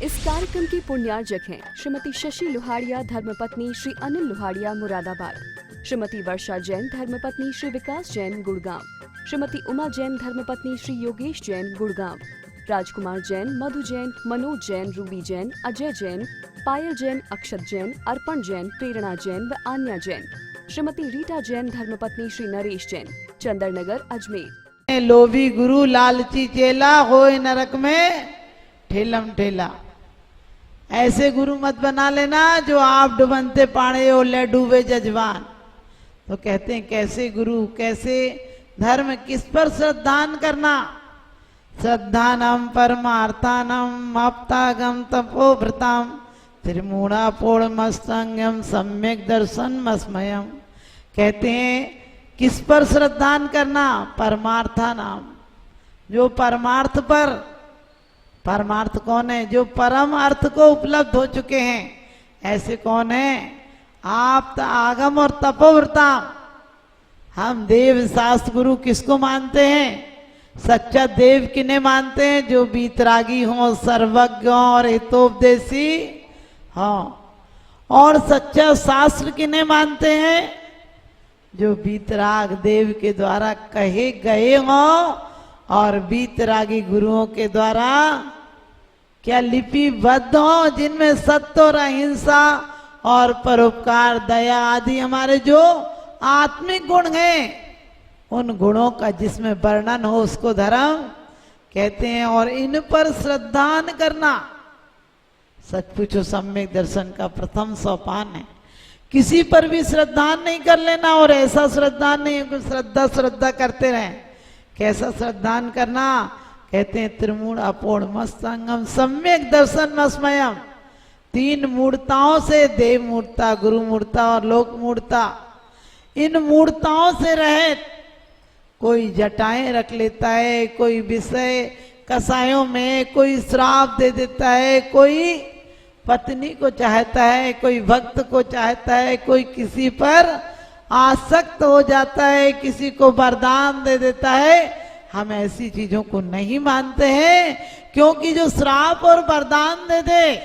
इस कार्यक्रम की पुण्यार्जक हैं श्रीमती शशि लोहाड़िया धर्मपत्नी श्री अनिल लोहाड़िया मुरादाबाद, श्रीमती वर्षा जैन धर्मपत्नी श्री विकास जैन गुड़गांव, श्रीमती उमा जैन धर्मपत्नी श्री योगेश जैन गुड़गांव, राजकुमार जैन, मधु जैन, मनोज जैन, रूबी जैन, अजय जैन, पायल जैन, अक्षत जैन, अर्पण जैन, प्रेरणा जैन व आन्या जैन, श्रीमती रीटा जैन धर्मपत्नी श्री नरेश जैन, चंदरनगर अजमेर। लोभी गुरु लालची चेला होए नरक में ठेलम ठेला। ऐसे गुरु मत बना लेना जो आप डुबनते पाड़े और ले डूबे जजवान। तो कहते हैं कैसे गुरु, कैसे धर्म, किस पर श्रद्धान करना। श्रद्धानम परमार्थानम आप्तागम तपोभृताम त्रिमूढ़ा पूर्णमस्तंगम सम्यक दर्शन मस्मयम। कहते हैं किस पर श्रद्धान करना, परमार्था नाम, जो परमार्थ पर, परमार्थ कौन है, जो परम अर्थ को उपलब्ध हो चुके हैं, ऐसे कौन है, आप आगम और तपोव्रता। हम देव शास्त्र गुरु किसको मानते हैं, सच्चा देव किन्हें मानते हैं, जो बीतरागी हो, सर्वज्ञ और हितोपदेशी हो। और सच्चा शास्त्र किन्हें मानते हैं, जो बीतराग देव के द्वारा कहे गए हो और बीतरागी गुरुओं के द्वारा क्या लिपिबद्ध हो, जिनमें सत्य और अहिंसा और परोपकार, दया आदि हमारे जो आत्मिक गुण हैं, उन गुणों का जिसमें वर्णन हो उसको धर्म कहते हैं। और इन पर श्रद्धान करना सच पूछो सम्यक दर्शन का प्रथम सोपान है। किसी पर भी श्रद्धान नहीं कर लेना, और ऐसा श्रद्धान नहीं है कि श्रद्धा श्रद्धा करते रहें। कैसा श्रद्धान करना, कहते हैं त्रिमूढ़ अपूर्ण मस्तंगम सम्यक दर्शन मस्मयम। तीन मूर्ताओं से, देव मूर्ता, गुरु मूर्ता और लोक मूर्ता, इन मूर्ताओं से रहित। कोई जटाएं रख लेता है, कोई विषय कसायों में, कोई श्राप दे देता है, कोई पत्नी को चाहता है, कोई भक्त को चाहता है, कोई किसी पर आसक्त हो जाता है, किसी को वरदान दे देता है। हम ऐसी चीजों को नहीं मानते हैं, क्योंकि जो श्राप और वरदान दे दे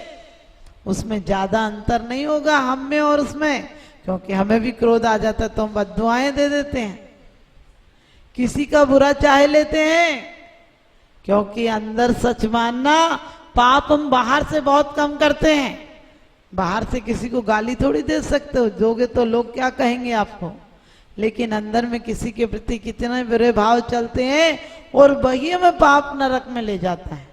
उसमें ज्यादा अंतर नहीं होगा हम में और उसमें, क्योंकि हमें भी क्रोध आ जाता है तो हम बद्दुआएं दे देते हैं, किसी का बुरा चाह लेते हैं। क्योंकि अंदर सच मानना, पाप हम बाहर से बहुत कम करते हैं। बाहर से किसी को गाली थोड़ी दे सकते हो, दोगे तो लोग क्या कहेंगे आपको, लेकिन अंदर में किसी के प्रति कितने बुरे भाव चलते हैं, और वही हमें पाप नरक में ले जाता है।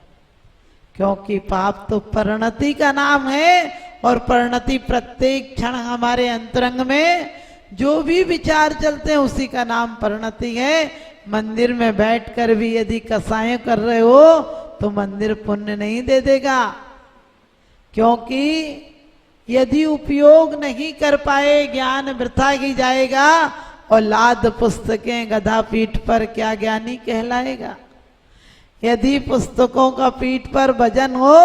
क्योंकि पाप तो परिणति का नाम है, और परिणति प्रत्येक क्षण हमारे अंतरंग में जो भी विचार चलते हैं उसी का नाम परिणति है। मंदिर में बैठकर भी यदि कसाय कर रहे हो तो मंदिर पुण्य नहीं दे देगा, क्योंकि यदि उपयोग नहीं कर पाए ज्ञान वृथा ही जाएगा, और लाद पुस्तकें गधा पीठ पर क्या ज्ञानी कहलाएगा। यदि पुस्तकों का पीठ पर वजन हो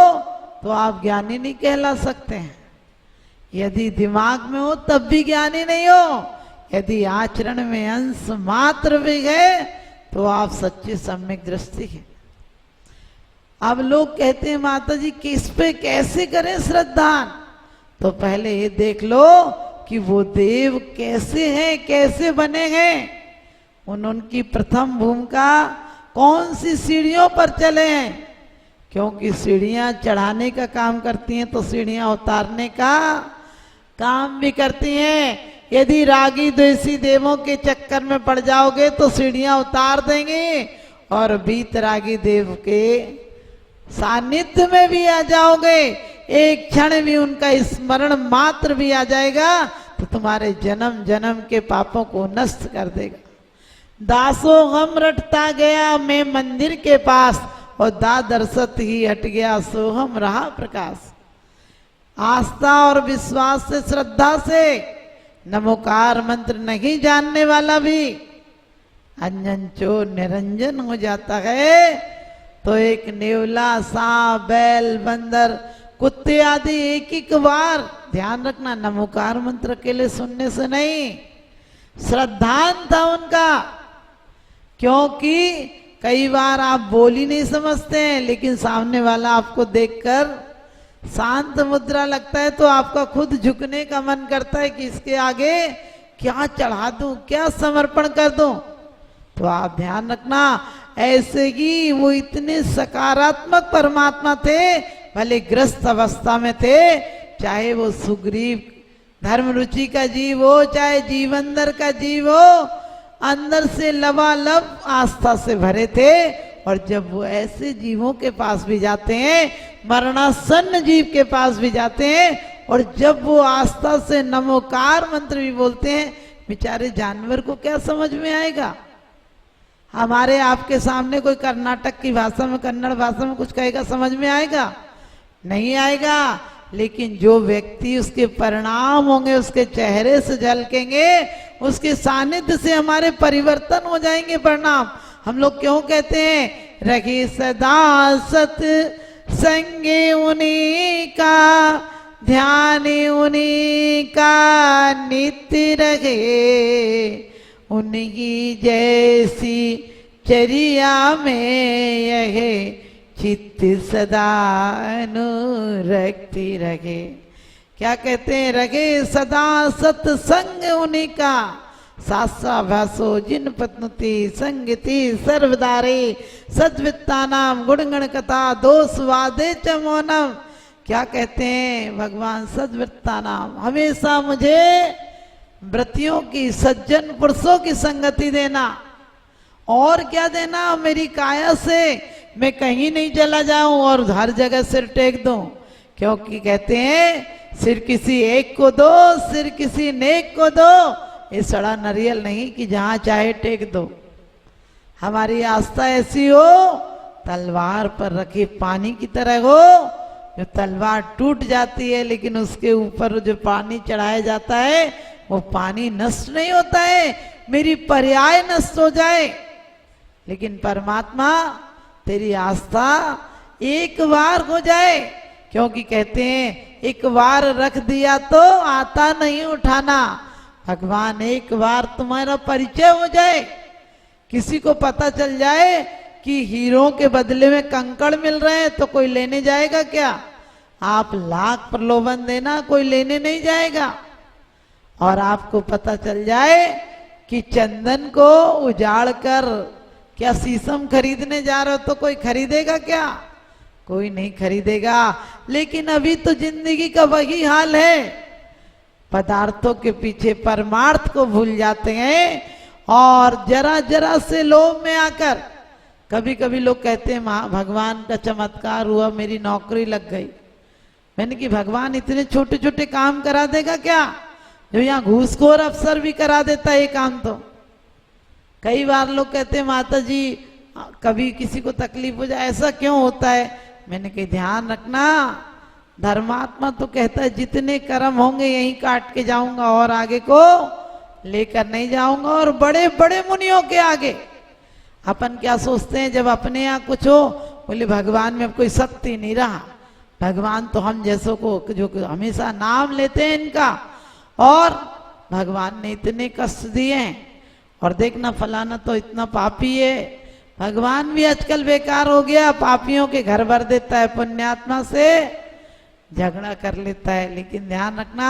तो आप ज्ञानी नहीं कहला सकते हैं। यदि दिमाग में हो तब भी ज्ञानी नहीं हो। यदि आचरण में अंश मात्र भी है तो आप सच्ची सम्यक दृष्टि है। अब लोग कहते हैं माता जी किस पे कैसे करें श्रद्धान, तो पहले ये देख लो कि वो देव कैसे हैं, कैसे बने हैं, उनकी प्रथम भूमिका कौन सी सीढ़ियों पर चले हैं। क्योंकि सीढ़ियां चढ़ाने का काम करती हैं तो सीढ़ियां उतारने का काम भी करती हैं। यदि रागी द्वेषी देवों के चक्कर में पड़ जाओगे तो सीढ़ियां उतार देंगे, और बीतरागी देव के सानिध्य में भी आ जाओगे, एक क्षण भी उनका स्मरण मात्र भी आ जाएगा तो तुम्हारे जन्म जन्म के पापों को नष्ट कर देगा। दासो गम रटता गया मैं मंदिर के पास, और दादरसत ही हट गया सोहम रहा प्रकाश। आस्था और विश्वास से, श्रद्धा से नमोकार मंत्र नहीं जानने वाला भी अंजन चो निरंजन हो जाता है। तो एक नेवला, सांप, बैल, बंदर, कुत्ते आदि एक एक बार, ध्यान रखना नमोकार मंत्र अकेले सुनने से नहीं, श्रद्धान था उनका। क्योंकि कई बार आप बोल ही नहीं समझते हैं, लेकिन सामने वाला आपको देखकर शांत मुद्रा लगता है तो आपका खुद झुकने का मन करता है कि इसके आगे क्या चढ़ा दूं, क्या समर्पण कर दूं। तो आप ध्यान रखना, ऐसे ही वो इतने सकारात्मक परमात्मा थे, भले ग्रस्त अवस्था में थे, चाहे वो सुग्रीव धर्म रुचि का जीव हो, चाहे जीवंदर का जीव हो, अंदर से लबालब आस्था से भरे थे। और जब वो ऐसे जीवों के पास भी जाते हैं, मरणासन्न जीव के पास भी जाते हैं, और जब वो आस्था से नमोकार मंत्र भी बोलते हैं, बेचारे जानवर को क्या समझ में आएगा। हमारे आपके सामने कोई कर्नाटक की भाषा में, कन्नड़ भाषा में कुछ कहेगा, समझ में आएगा? नहीं आएगा। लेकिन जो व्यक्ति उसके परिणाम होंगे, उसके चेहरे से झलकेंगे, उसके सानिध्य से हमारे परिवर्तन हो जाएंगे परिणाम। हम लोग क्यों कहते हैं, रखे सदा सत संगे उन्हीं का, ध्यान उन्हीं का नित्य रखे, उनकी जैसी चर्या में यह चित्त सदा अनुरक्ति रखे। क्या कहते हैं, रखे सदा सत्संग उन्हीं का, सासा भासो जिन पत्नुति संगति सर्वदारे, सद्वित्ता नाम गुणगण कथा दोष वादे च मौनम। क्या कहते हैं भगवान, सद्वित्ता नाम, हमेशा मुझे व्रतियों की, सज्जन पुरुषों की संगति देना। और क्या देना, मेरी काया से मैं कहीं नहीं चला जाऊं और हर जगह सिर टेक दूं। क्योंकि कहते हैं सिर किसी एक को दो, सिर किसी नेक को दो, ये सड़ा नरियल नहीं कि जहां चाहे टेक दो। हमारी आस्था ऐसी हो, तलवार पर रखे पानी की तरह हो, जो तलवार टूट जाती है लेकिन उसके ऊपर जो पानी चढ़ाया जाता है वो पानी नष्ट नहीं होता है, मेरी पर्याय नष्ट हो जाए। लेकिन परमात्मा तेरी आस्था एक बार हो जाए, क्योंकि कहते हैं एक बार रख दिया तो आता नहीं उठाना। भगवान एक बार तुम्हारा परिचय हो जाए, किसी को पता चल जाए कि हीरो के बदले में कंकड़ मिल रहे हैं तो कोई लेने जाएगा क्या? आप लाख प्रलोभन देना, कोई लेने नहीं जाएगा। और आपको पता चल जाए कि चंदन को उजाड़ कर क्या शीशम खरीदने जा रहे हो तो कोई खरीदेगा क्या? कोई नहीं खरीदेगा। लेकिन अभी तो जिंदगी का वही हाल है, पदार्थों के पीछे परमार्थ को भूल जाते हैं और जरा जरा से लोभ में आकर, कभी कभी लोग कहते हैं भगवान का चमत्कार हुआ, मेरी नौकरी लग गई। मैंने कि भगवान इतने छोटे छोटे काम करा देगा क्या, जो यहाँ घूसखोर अफसर भी करा देता है ये काम। तो कई बार लोग कहते हैं माता जी कभी किसी को तकलीफ हो जाए, ऐसा क्यों होता है? मैंने कहा ध्यान रखना, धर्मात्मा तो कहता है जितने कर्म होंगे यहीं काट के जाऊंगा और आगे को लेकर नहीं जाऊंगा। और बड़े बड़े मुनियों के आगे अपन क्या सोचते हैं, जब अपने यहाँ कुछ हो बोले भगवान में अब कोई शक्ति नहीं रहा, भगवान तो हम जैसों को जो हमेशा नाम लेते हैं इनका, और भगवान ने इतने कष्ट दिए हैं, और देखना फलाना तो इतना पापी है। भगवान भी आजकल बेकार हो गया, पापियों के घर भर देता है, पुण्यात्मा से झगड़ा कर लेता है। लेकिन ध्यान रखना,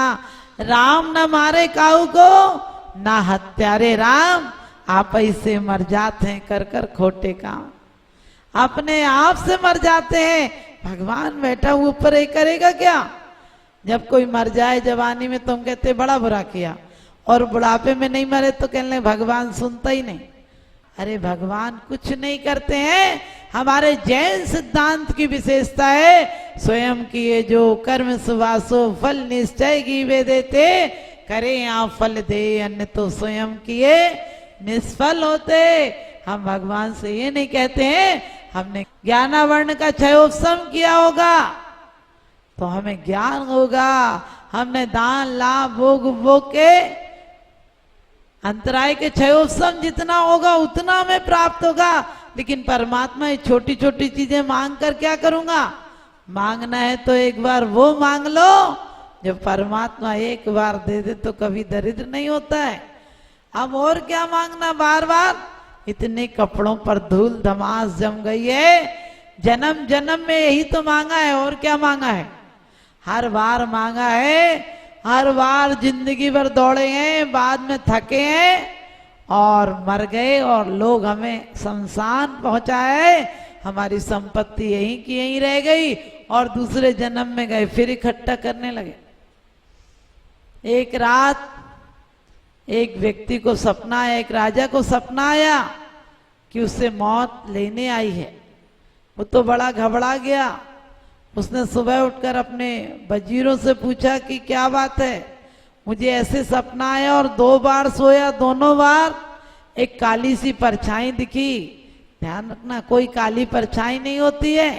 राम न मारे काऊ को, ना हत्यारे राम, आप ऐसे मर जाते हैं कर कर खोटे काम, अपने आप से मर जाते हैं। भगवान बैठा हुआ ऊपर ही करेगा क्या? जब कोई मर जाए जवानी में तुम कहते बड़ा बुरा किया, और बुढ़ापे में नहीं मरे तो कहने भगवान सुनता ही नहीं। अरे भगवान कुछ नहीं करते हैं। हमारे जैन सिद्धांत की विशेषता है, स्वयं किए जो कर्म सुवासो फल निश्चय की वे देते, करें आप फल दे अन्य तो स्वयं किए निष्फल होते। हम भगवान से ये नहीं कहते हैं हमने ज्ञानावर्ण का क्षयोपशम किया होगा तो हमें ज्ञान होगा, हमने दान लाभ भोग भोग के अंतराय के क्षयोपशम जितना होगा उतना हमें प्राप्त होगा। लेकिन परमात्मा ये छोटी छोटी चीजें मांग कर क्या करूंगा? मांगना है तो एक बार वो मांग लो, जब परमात्मा एक बार दे दे तो कभी दरिद्र नहीं होता है। अब और क्या मांगना बार बार? इतने कपड़ों पर धूल धमास जम गई है, जन्म जन्म में यही तो मांगा है, और क्या मांगा है? हर बार मांगा है, हर बार जिंदगी भर दौड़े हैं, बाद में थके हैं और मर गए और लोग हमें शमशान पहुंचाए, हमारी संपत्ति यहीं की यहीं रह गई और दूसरे जन्म में गए फिर इकट्ठा करने लगे। एक रात एक व्यक्ति को सपना आया, एक राजा को सपना आया कि उससे मौत लेने आई है। वो तो बड़ा घबरा गया। उसने सुबह उठकर अपने वजीरों से पूछा कि क्या बात है, मुझे ऐसे सपना आया और 2 बार सोया, दोनों बार एक काली सी परछाई दिखी। ध्यान रखना, कोई काली परछाई नहीं होती है,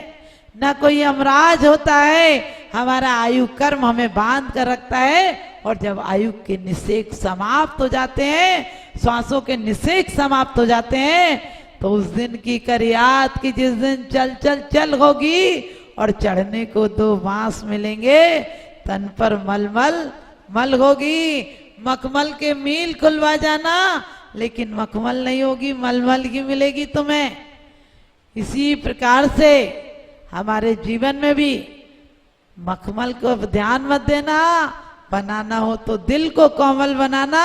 ना कोई यमराज होता है। हमारा आयु कर्म हमें बांध कर रखता है और जब आयु के निषेक समाप्त हो जाते हैं, श्वासों के निषेक समाप्त हो जाते हैं, तो उस दिन की कर याद कि जिस दिन चल चल चल होगी और चढ़ने को 2 बांस मिलेंगे, तन पर मलमल मल होगी। मखमल के मील खुलवा जाना, लेकिन मखमल नहीं होगी, मलमल की मिलेगी तुम्हें। इसी प्रकार से हमारे जीवन में भी मखमल को ध्यान मत देना, बनाना हो तो दिल को कोमल बनाना,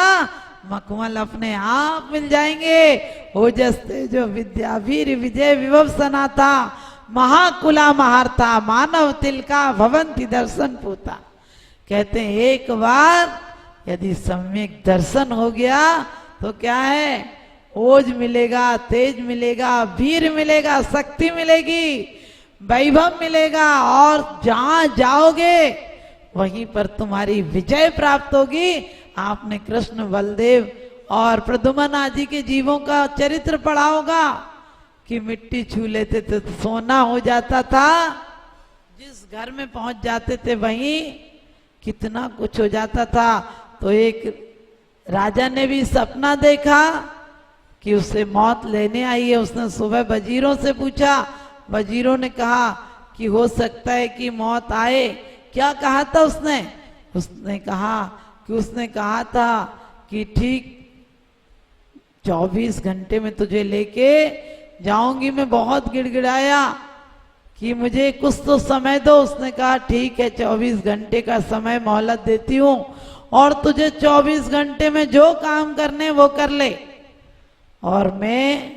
मखमल अपने आप मिल जाएंगे। ओजस्ते जो विद्या वीर विजय विभव सनाता, महाकुला महारता मानव तिलका भवंति दर्शन पूता। कहते हैं एक बार यदि सम्यक दर्शन हो गया तो क्या है, ओज मिलेगा, तेज मिलेगा, वीर मिलेगा, शक्ति मिलेगी, वैभव मिलेगा और जहां जाओगे वहीं पर तुम्हारी विजय प्राप्त होगी। आपने कृष्ण बलदेव और प्रद्युम्न आदि के जीवों का चरित्र पढ़ा होगा कि मिट्टी छू लेते थे तो सोना हो जाता था, जिस घर में पहुंच जाते थे वहीं कितना कुछ हो जाता था। तो एक राजा ने भी सपना देखा कि उसे मौत लेने आई है। उसने सुबह वजीरों से पूछा, वजीरों ने कहा कि हो सकता है कि मौत आए। क्या कहा था उसने? उसने कहा था कि ठीक 24 घंटे में तुझे लेके जाऊंगी। मैं बहुत गिड़गिड़ाया कि मुझे कुछ तो समय दो। उसने कहा ठीक है, 24 घंटे का समय मोहलत देती हूँ और तुझे 24 घंटे में जो काम करने वो कर ले। और मैं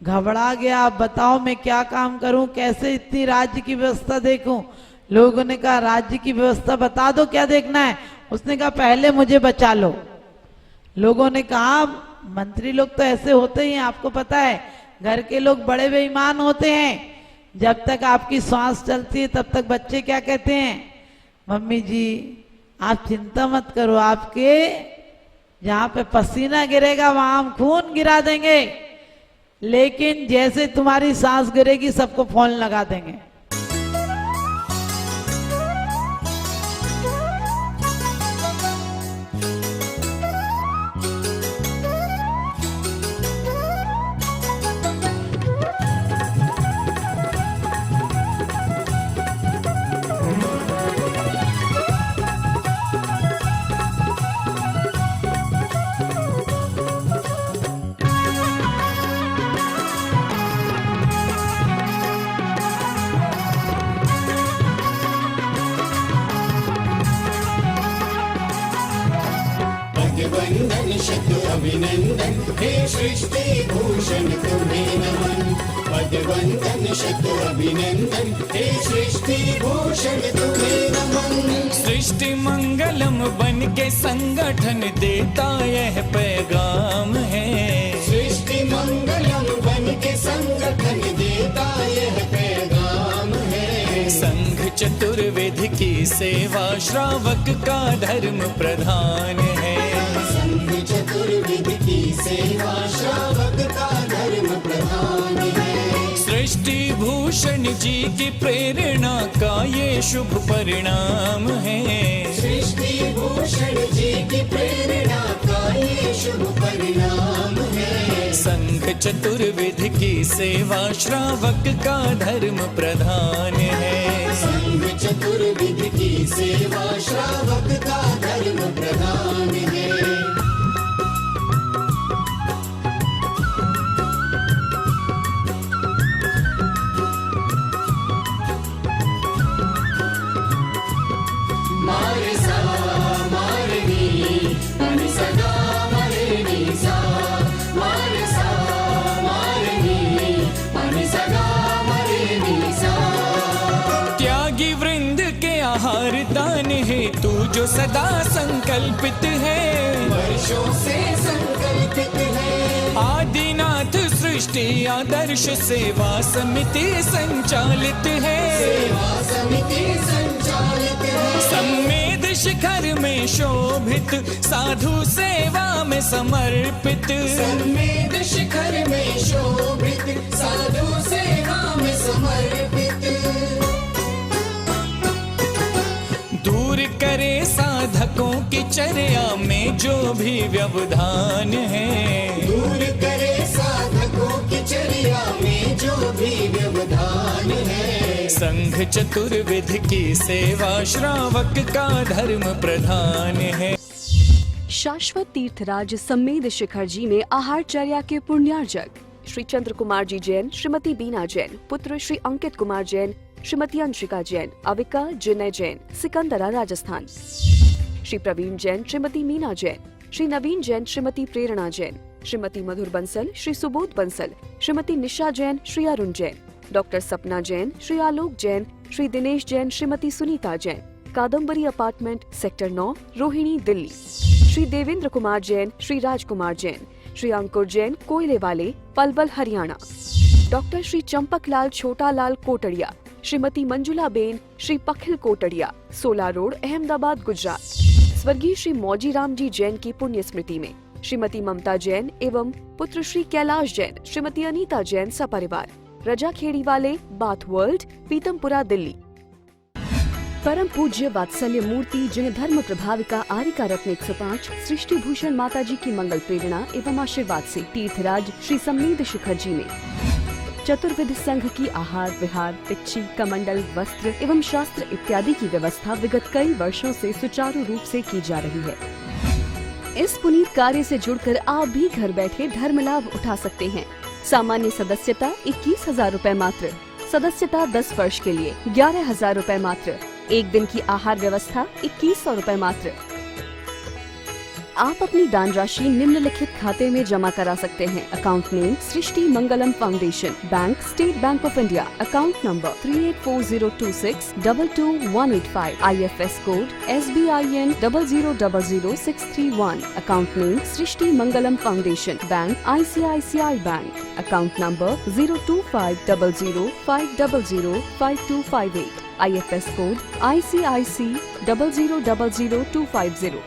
घबरा गया, अब बताओ मैं क्या काम करूं, कैसे इतनी राज्य की व्यवस्था देखूं। लोगों ने कहा राज्य की व्यवस्था बता दो, क्या देखना है। उसने कहा पहले मुझे बचा लो। लोगों ने कहा मंत्री लोग तो ऐसे होते ही हैं, आपको पता है, घर के लोग बड़े बेईमान होते हैं। जब तक आपकी सांस चलती है तब तक बच्चे क्या कहते हैं, मम्मी जी आप चिंता मत करो, आपके जहां पे पसीना गिरेगा वहां हम खून गिरा देंगे, लेकिन जैसे तुम्हारी सांस गिरेगी सबको फोन लगा देंगे। वंदन शत अभिनंदन हे सृष्टि भूषण तुम्हें नमन। पद वंदन शत अभिनंदन हे सृष्टि भूषण तुम्हें नमन। सृष्टि मंगलम बन के संगठन देता यह पैगाम है। सृष्टि मंगलम बन के संगठन देता यह पैगाम है। संघ चतुर्वेद की सेवा श्रावक का धर्म प्रधान है। संघ चतुर्वेद की सेवा श्रावक का धर्म प्रधान है। सृष्टि भूषण जी की प्रेरणा का ये शुभ परिणाम है। सृष्टि भूषण जी की प्रेरणा का ये शुभ परिणाम है। संघ चतुर्वेद की सेवा श्रावक का धर्म प्रधान है। संघ चतुर्वेद की सेवा श्रावक का धर्म प्रधान है। आहार दान है तू जो सदा संकल्पित है, वर्षों से संकल्पित है। आदिनाथ सृष्टि आदर्श सेवा समिति संचालित है, सेवा समिति संचालित है। सम्मेद शिखर में शोभित साधु सेवा में समर्पित, सम्मेद शिखर में शोभित साधु सेवा में समर्पित। दूर करे साधकों की चर्या में जो भी व्यवधान है, दूर करे साधकों की चर्या में जो भी व्यवधान है। संघ चतुर्विध की सेवा श्रावक का धर्म प्रधान है। शाश्वत तीर्थराज सम्मेद शिखर जी में आहारचर्या के पुण्यार्जक श्री चंद्र कुमार जी जैन, श्रीमती बीना जैन, पुत्र श्री अंकित कुमार जैन, श्रीमती अंशिका जैन, अविका जिनय जैन, सिकंदरा राजस्थान। श्री प्रवीण जैन, श्रीमती मीना जैन, श्री नवीन जैन, श्रीमती प्रेरणा जैन, श्रीमती मधुर बंसल, श्री सुबोध बंसल, श्रीमती निशा जैन, श्री अरुण जैन, डॉक्टर सपना जैन, श्री आलोक जैन, श्री दिनेश जैन, श्रीमती सुनीता जैन, कादम्बरी अपार्टमेंट सेक्टर 9, रोहिणी, दिल्ली। श्री देवेंद्र कुमार जैन, श्री राजकुमार जैन, श्री अंकुर जैन, कोयले वाले, पलवल, हरियाणा। डॉक्टर श्री चंपक लाल छोटा लाल कोटड़िया, श्रीमती मंजुला बेन, श्री पखिल कोटड़िया, 16 रोड, अहमदाबाद, गुजरात। स्वर्गीय श्री मौजीराम जी जैन की पुण्य स्मृति में श्रीमती ममता जैन एवं पुत्र श्री कैलाश जैन, श्रीमती अनीता जैन सपरिवार, रजा खेड़ी वाले, बाथ वर्ल्ड, पीतमपुरा, दिल्ली। परम पूज्य वात्सल्य मूर्ति जिन्हें धर्म प्रभाविका आरिका रत्न 105 सृष्टि भूषण माता जी की मंगल प्रेरणा एवं आशीर्वाद से तीर्थराज श्री सम्मेद शिखर जी में चतुर्विध संघ की आहार विहार, पिच्ची, कमंडल, वस्त्र एवं शास्त्र इत्यादि की व्यवस्था विगत कई वर्षों से सुचारू रूप से की जा रही है। इस पुनीत कार्य से जुड़कर आप भी घर बैठे धर्म लाभ उठा सकते हैं। सामान्य सदस्यता 21,000 रूपए मात्र, सदस्यता 10 वर्ष के लिए 11,000 रूपए मात्र, एक दिन की आहार व्यवस्था 2100 रूपए मात्र। आप अपनी दान राशि निम्नलिखित खाते में जमा करा सकते हैं। Account name Srishti Mangalam foundation, bank state bank of India, account number 384026222185, IFS code SBIN 0000631, account name Srishti Mangalam foundation, bank ICICI bank, account number 02500500528, IFS code ICIC 0000250,